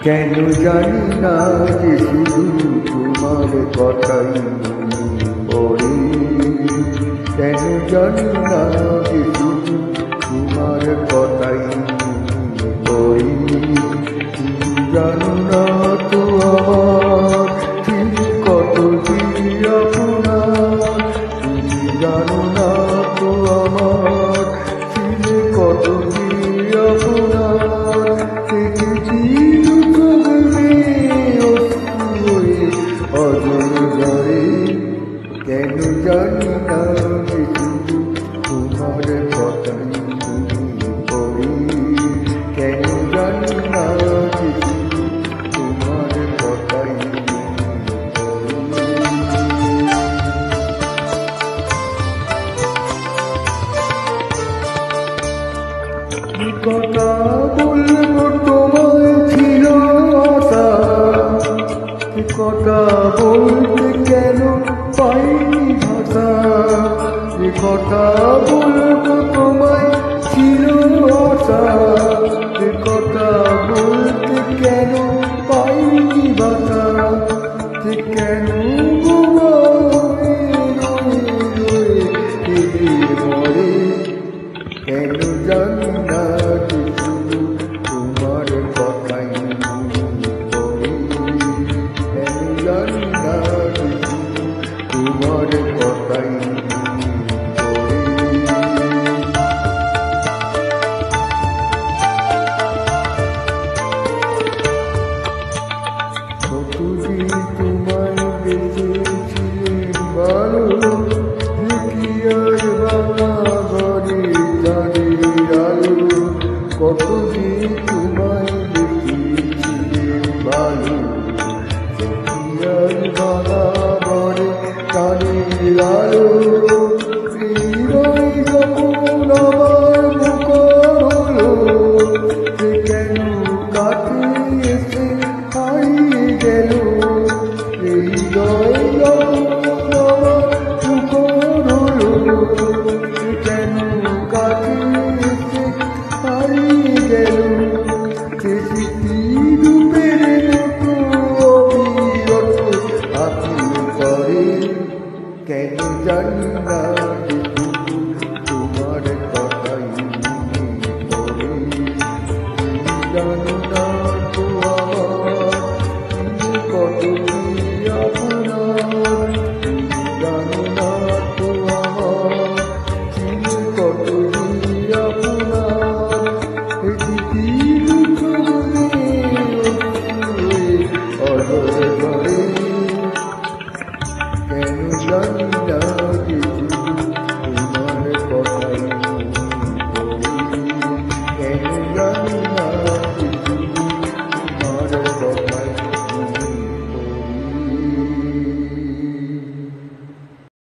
কেন জানি না যে শুধু তোমার কথাই পড়ে, কেন জানি না যে শুধু তোমার কথাই পড়ে। তুমি জানো না তো আমার ঠিক কত আপনার, তুমি জানো না তো আমার ঠিক কত আপনার। দেখেছি কেন জানি না যে শুধু তোমার কথাই পড়ি, কেন জানি না যে শুধু তোমার কথাই পড়ি। কথা বলবো তোমায় ছিল আশা, কথা বলতে কেন পাইনি ভাষা, কথা বলবো তোমায় ছিল আশা, কথা বলতে কেন পাইনি ভাষা, কেন মরে, কেন জানি না শুধু তোমার কথাই পড়ে, কেন জানি না তোমার কথাই কতদিন তোমায় বেঁচেছিলেন ভালো, দেখি আর বাবা ঘরে দাঁড়িয়ে আলো, কত